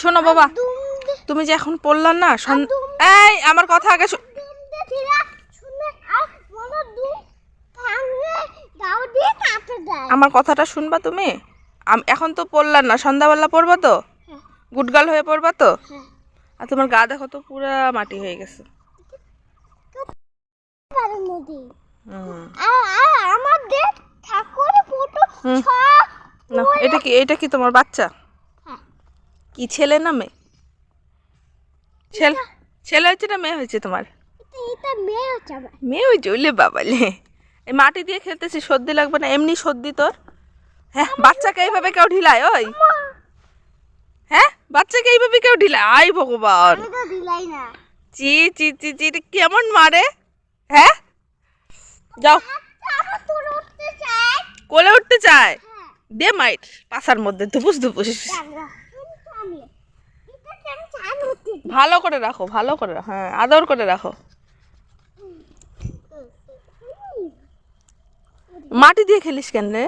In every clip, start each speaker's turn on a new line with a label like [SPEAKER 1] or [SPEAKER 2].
[SPEAKER 1] শোনো বাবা, তুমি যে এখন পড়লা না, এই আমার কথা আগে আমার কথাটা শুনবা তুমি। এখন তো পড়লা না, সন্ধ্যাবেলা পড়বা তো, গুডগার্ল হয়ে পড়বা তো। আর তোমার গা দেখো তো পুরা মাটি হয়ে গেছে। এটা কি তোমার বাচ্চা? কি ছেলে না মেয়ে? ছেলে হয়েছে না মেয়ে হয়েছে তোমার? মেয়ে হয়েছে। ওইলে বাবালে, এই মাটি দিয়ে খেলতেছি, সর্দি লাগবে না? এমনি সর্দি তোর। হ্যাঁ, বাচ্চাকে এইভাবে কেউ ঢিলায়? ওই হ্যাঁ, বাচ্চাকে এইভাবে কেউ ঢিলায়? আই ভগবান, চি চি চি চি, কেমন মারে। হ্যাঁ, যাও। কোলে উঠতে চায়? দে মাইট পাশার মধ্যে ধুপুস ধুপুস। ভালো করে রাখো, ভালো করে রাখো, হ্যাঁ আদর করে রাখো। মাটি দিয়ে খেলিস কেন রে?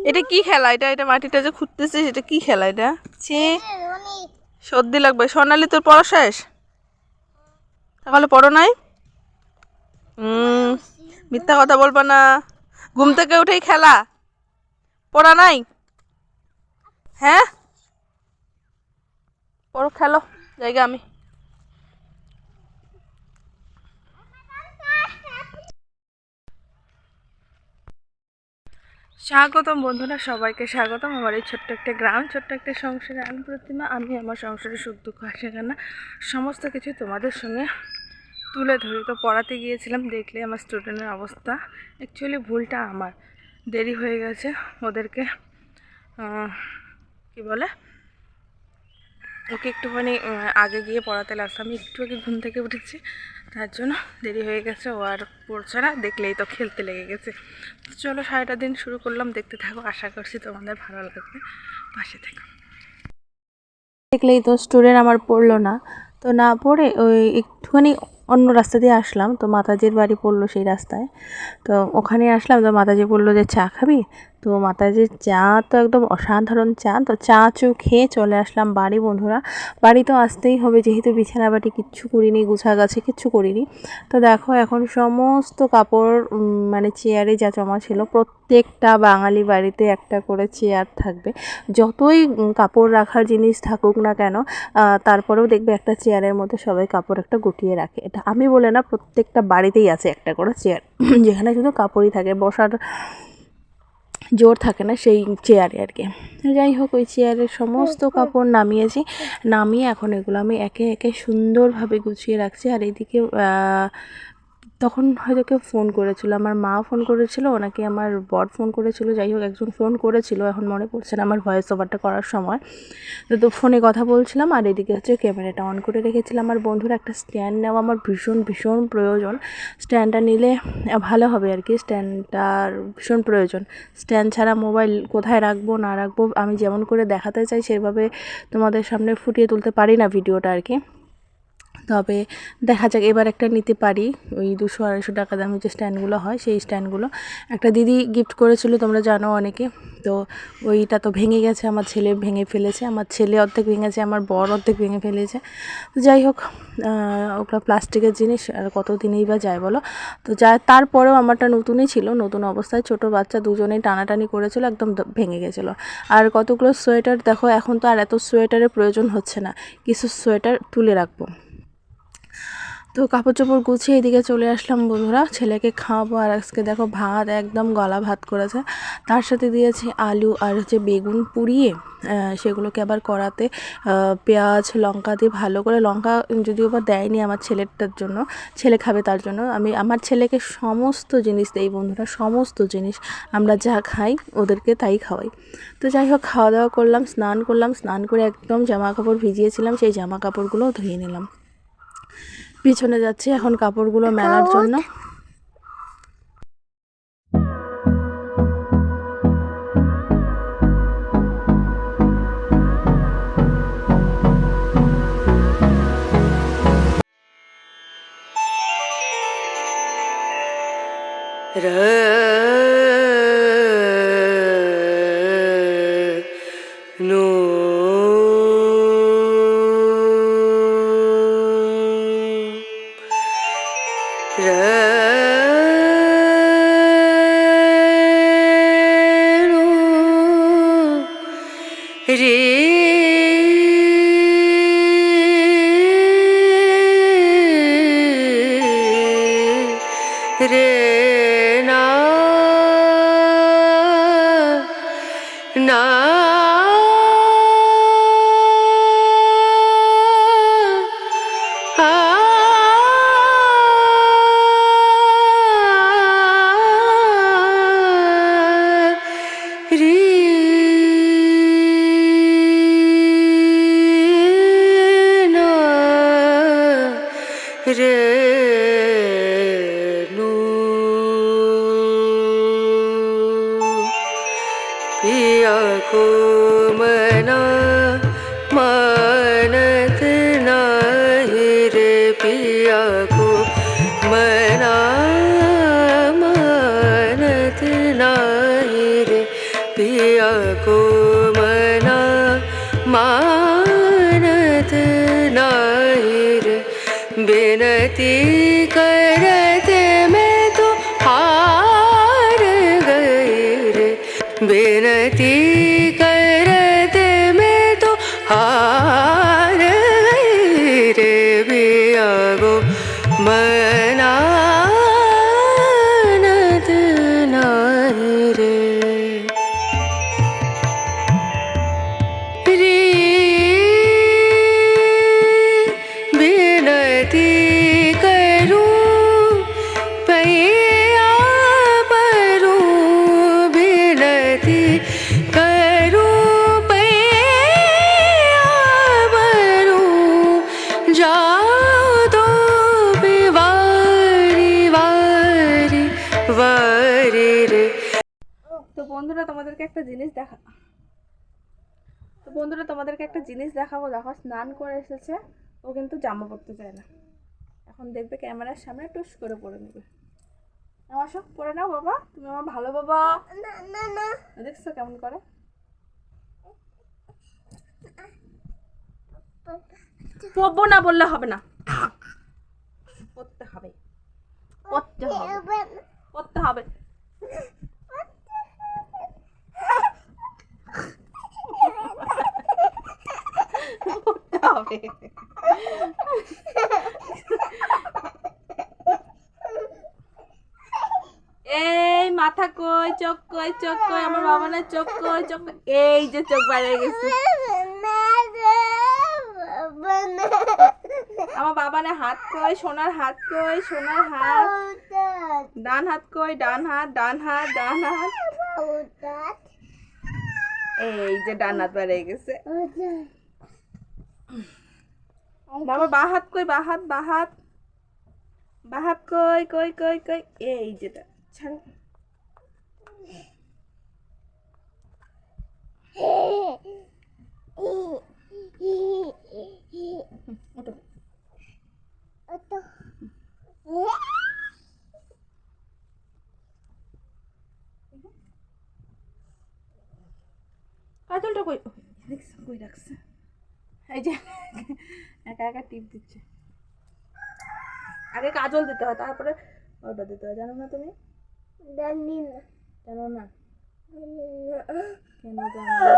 [SPEAKER 1] এটা কি খেলা? এটা মাটিটা যে খুঁড়তেছিস, এটা কি খেলা? এটা ছি, সর্দি লাগবে। সোনালি, তোর পড়া শেষ? তাহলে পড়ো নাই? মিথ্যা কথা বলবা না। ঘুম থেকে উঠেই খেলা, পড়া নাই? হ্যাঁ, পড়ো, খেলো, জায়গা আমি। স্বাগতম বন্ধুরা, সবাইকে স্বাগতম আমার এই ছোট্ট একটা গ্রাম, ছোট্ট একটা সংসারে। আমি প্রতিমা, আমি আমার সংসারের সুখ দুঃখ হাসি কান্না সমস্ত কিছু তোমাদের সঙ্গে তুলে ধরি। তো পড়াতে গিয়েছিলাম, দেখলে আমার স্টুডেন্টের অবস্থা। অ্যাকচুয়ালি ভুলটা আমার, দেরি হয়ে গেছে ওদেরকে কি বলে, ওকে একটুখানি আগে গিয়ে পড়াতে লাগছে। আমি একটু আগে ঘুম থেকে উঠেছি, তার জন্য দেরি হয়ে গেছে। ও আর পড়ছে না, দেখলেই তো খেলতে লেগে গেছে। তো চলো, সারাটা দিন শুরু করলাম, দেখতে থাকো, আশা করছি তোমাদের ভালো লাগবে, পাশে থেকো। দেখলেই তো স্টুডেন্ট আমার পড়লো না, তো না পড়ে ওই একটুখানি অন্য রাস্তা দিয়ে আসলাম। তো মাতাজির বাড়ি পড়লো সেই রাস্তায়, তো ওখানে আসলাম। তো মাতাজি বললো যে চা খাবি? তো মাতাজির চা তো একদম অসাধারণ চা। তো চা খেয়ে চলে আসলাম বাড়ি। বন্ধুরা, বাড়ি তো আসতেই হবে, যেহেতু বিছানা বাটি কিচ্ছু করিনি, গুছাগাছি কিচ্ছু করিনি। তো দেখো, এখন সমস্ত কাপড় মানে চেয়ারে যা জমা ছিল, প্রত্যেকটা বাঙালি বাড়িতে একটা করে চেয়ার থাকবে। যতই কাপড় রাখার জিনিস থাকুক না কেন, তারপরেও দেখবে একটা চেয়ারের মধ্যে সবাই কাপড় একটা গুটিয়ে রাখে। এটা আমি বলে না, প্রত্যেকটা বাড়িতেই আছে একটা করে চেয়ার, যেখানে শুধু কাপড়ই থাকে, বসার জোর থাকে না সেই চেয়ারে আর কি। যাই হোক, ওই চেয়ারের সমস্ত কাপড় নামিয়েছি, নামিয়ে এখন এগুলো আমি একে একে সুন্দরভাবে গুছিয়ে রাখছি। আর এইদিকে তখন হয়তো কেউ ফোন করেছিল, আমার মা ফোন করেছিল, ওনাকে আমার বর ফোন করেছিল, যাই হোক একজন ফোন করেছিল, এখন মনে পড়ছে না আমার ভয়েস ওভারটা করার সময়। তো ফোনে কথা বলছিলাম, আর এদিকে হচ্ছে ক্যামেরাটা অন করে রেখেছিলাম। আমার বন্ধুর একটা স্ট্যান্ড নেওয়া আমার ভীষণ ভীষণ প্রয়োজন। স্ট্যান্ডটা নিলে ভালো হবে আর কি, স্ট্যান্ডটার ভীষণ প্রয়োজন। স্ট্যান্ড ছাড়া মোবাইল কোথায় রাখবো না রাখবো, আমি যেমন করে দেখাতে চাই সেভাবে তোমাদের সামনে ফুটিয়ে তুলতে পারি না ভিডিওটা আর কি। তবে দেখা যাক, এবার একটা নিতে পারি। ওই 200-250 টাকা দামের যে স্ট্যান্ডগুলো হয়, সেই স্ট্যান্ডগুলো একটা দিদি গিফট করেছিল, তোমরা জানো অনেকে। তো ওইটা তো ভেঙে গেছে, আমার ছেলে ভেঙে ফেলেছে, আমার ছেলে অর্ধেক ভেঙেছে, আমার বর অর্ধেক ভেঙে ফেলেছে। তো যাই হোক, ওগুলো প্লাস্টিকের জিনিস, আর কত দিনেই বা যায় বলো। তো তারপরেও আমারটা নতুনই ছিল, নতুন অবস্থায় ছোট বাচ্চা দুজনেই টানাটানি করেছিল, একদম ভেঙে গেছিলো। আর কতগুলো সোয়েটার দেখো, এখন তো আর এত সোয়েটারের প্রয়োজন হচ্ছে না, কিছু সোয়েটার তুলে রাখবো। তো কাপড় চোপড় গুছিয়ে এদিকে চলে আসলাম বন্ধুরা, ছেলেকে খাওয়াবো। আর আজকে দেখো ভাত, একদম গলা ভাত করেছে, তার সাথে দিয়েছি আলু আর হচ্ছে বেগুন পুড়িয়ে, সেগুলোকে আবার কড়াতে পেঁয়াজ লঙ্কা দিয়ে ভালো করে, লঙ্কা যদিও বা দেয়নি আমার ছেলেটার জন্য, ছেলে খাবে তার জন্য, আমি আমার ছেলেকে সমস্ত জিনিস দেই বন্ধুরা, সমস্ত জিনিস আমরা যা খাই ওদেরকে তাই খাওয়াই। তো যাই হোক, খাওয়া দাওয়া করলাম, স্নান করলাম, স্নান করে একদম জামা কাপড় ভিজিয়েছিলাম, সেই জামা কাপড়গুলো ধুয়ে নিলাম। পিছনে যাচ্ছি এখন কাপড়গুলো মেলার জন্য।
[SPEAKER 2] पिया को मना मानत नाही रे, पिया को मना मानत नाही रे, पिया को मना मानत नाही रे, बिनती करते मैं तो हार गई रे, बिनती करते मैं तो हार गई रे, पिया को मनानत नाही रे। बिनती करूं पैया परूं, बिनती करूं पैया परूं, जाओ तो बिवारी वारी वारी रे।
[SPEAKER 1] তো বন্ধুরা তোমাদেরকে একটা জিনিস দেখাবো। দেখো স্নান করে এসেছে, ও কিন্তু জামা পরতে চায় না। এখন দেখবে ক্যামেরার সামনে টুস করে পরে নেবে। আমার সব পরে নাও বাবা, তুমি আমার ভালো বাবা। দেখছো কেমন করে? পরবো না বললে হবে না, পরতে হবে, পরতে হবে, পরতে হবে। এই মাথা কই, চোখ কই, চোখ কই, আমার বাবা না চোখ কই, চোখ কই। এই যে চোখ বাইরে গেছে। আমার বাবা না হাত কই, সোনার হাত কই, সোনার হাত। ডান হাত কই, ডান হাত, ডান হাত, ডান হাত। এই যে ডান হাত বাইরে গেছে। বাবা বা হাত কই, বা হাত, বা হাত, বা হাত কই, কই কই কই। এই যেটা ছাড়ো। ওঠো। কাজলটা কই, দেখছো কই রাখছে? এই যে একা একা টিপ দিচ্ছে। আগে কাজল দিতে হয়, তারপরে ওটা দিতে হয়, জানো না তুমি? জানি না। জানো না? কেন জানো না?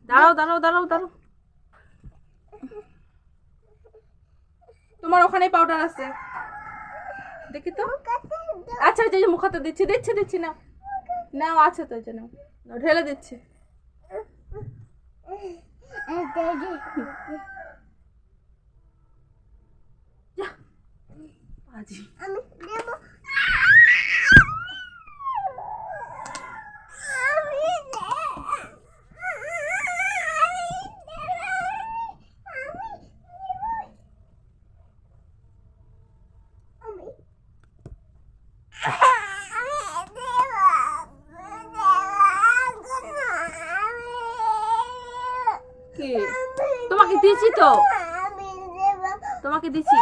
[SPEAKER 1] দাঁড়াও দাঁড়াও দাঁড়াও দাঁড়াও, তোমার ওখানেই পাউডার আছে, দেখি তো। আচ্ছা যে মুখাতে দিচ্ছি, দিচ্ছি দিচ্ছি না, নাও আছে তো, যে নাও, ঢেলে দিচ্ছি। তোমাকে দিচ্ছি তো, তোমাকে দিচ্ছি।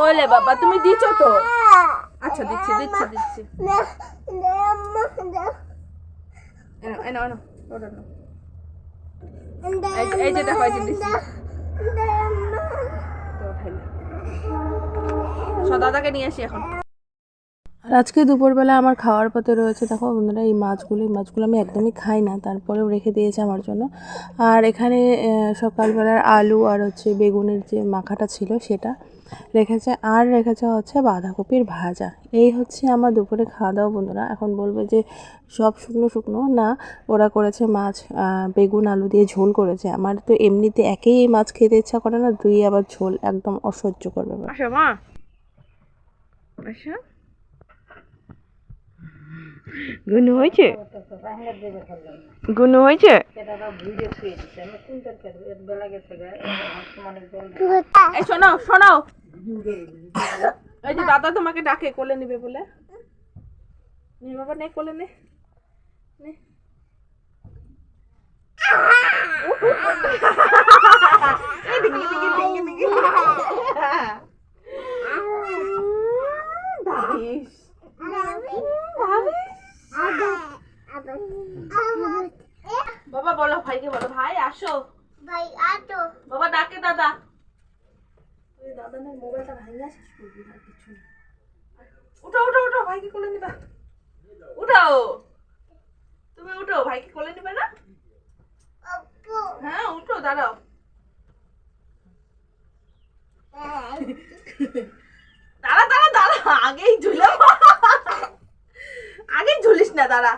[SPEAKER 1] ওলে বাবা, তুমি দিচ্ছো তো। আচ্ছা দিচ্ছি দিচ্ছি দিচ্ছি। এনো এনো এনো, ওটা নাও। এই যে দেখো এই যে দিচ্ছি দাদাকে নিয়ে আসি এখন। আর আজকে দুপুরবেলা আমার খাওয়ার পথে রয়েছে দেখো বন্ধুরা এই মাছগুলো আমি একদমই খাই না, তারপরেও রেখে দিয়েছে আমার জন্য। আর এখানে সকালবেলার আলু আর হচ্ছে বেগুনের যে মাখাটা ছিল সেটা রেখেছে, আর রেখেছে হচ্ছে বাঁধাকপির ভাজা। এই হচ্ছে আমার দুপুরে খাওয়া দাওয়া বন্ধুরা। এখন বলবে যে সব শুকনো শুকনো না, ওরা করেছে মাছ বেগুন আলু দিয়ে ঝোল করেছে। আমার তো এমনিতে একেই এই মাছ খেতে ইচ্ছা করে না, দুই আবার ঝোল একদম অসহ্য করবে। আসো মা, আসো। গুনু হয়েছে, গুনু হয়েছে। এই শোনো শোনো, এই যে দাদা তোমাকে ডাকে কোলে নিবে বলে। নে বাবা, নে কোলে নে। বাবা বলো ভাইকে, বলো ভাই আসো, ভাই আসো বাবা, ডাকে দাদা। দাদা না মোবাইলটা ভাঙা শেষ করবি আর কিছু না। উঠো উঠো উঠো, ভাইকে কোলে নিবা। উঠো, তুমি উঠো, ভাইকে কোলে নিবে না? হ্যাঁ উঠো, দাঁড়াও। দাঁড়া দাঁড়া দাঁড়া, আগেই ঝুলে, আগেই ঝুলিস না, দাঁড়া।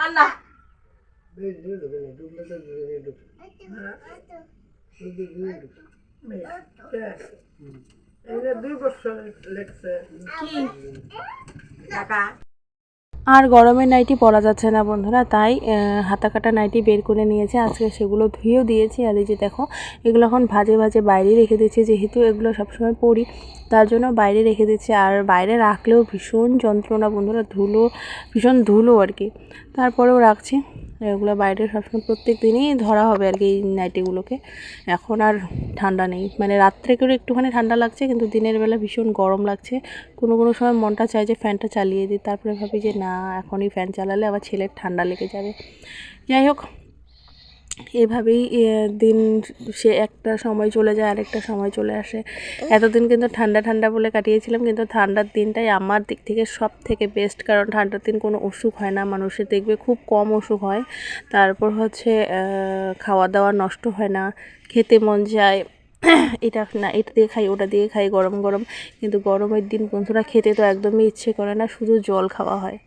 [SPEAKER 1] আর না আর গরমের নাইটি পরা যাচ্ছে না বন্ধুরা, তাই হাতা কাটা নাইটি বের করে নিয়েছে আজকে, সেগুলো ধুয়েও দিয়েছি। আর এই যে দেখো এগুলো এখন ভাজে ভাজে বাইরে রেখে দিচ্ছি, যেহেতু এগুলো সবসময় পরি তার জন্য বাইরে রেখে দিচ্ছি। আর বাইরে রাখলেও ভীষণ যন্ত্রণা বন্ধুরা, ভীষণ ধুলো আর কি, তারপরেও রাখছি। এগুলো বাইরে সবসময় প্রত্যেক দিনই ধরা হবে আর কি এই নাইটিগুলোকে। এখন আর ঠান্ডা নেই, মানে রাত্রে করে একটুখানি ঠান্ডা লাগছে, কিন্তু দিনের বেলা ভীষণ গরম লাগছে। কোনো কোনো সময় মনটা চায় যে ফ্যানটা চালিয়ে দিই, তারপরে ভাবি যে না, এখনই ফ্যান চালালে আবার ছেলের ঠান্ডা লেগে যাবে। যাই হোক, এভাবেই দিন সে একটা সময় চলে যায়, আরেকটা সময় চলে আসে। এতদিন কিন্তু ঠান্ডা ঠান্ডা বলে কাটিয়েছিলাম, কিন্তু ঠান্ডার দিনটাই আমার দিক থেকে সব থেকে বেস্ট, কারণ ঠান্ডার দিন কোনো অসুখ হয় না, মানুষের দেখবে খুব কম অসুখ হয়। তারপর হচ্ছে খাওয়া দাওয়া নষ্ট হয় না, খেতে মন যায়, এটা না এটা দিয়ে খাই ওটা দিয়ে খাই গরম গরম। কিন্তু গরমের দিন বন্ধুরা খেতে তো একদমই ইচ্ছে করে না, শুধু জল খাওয়া হয়।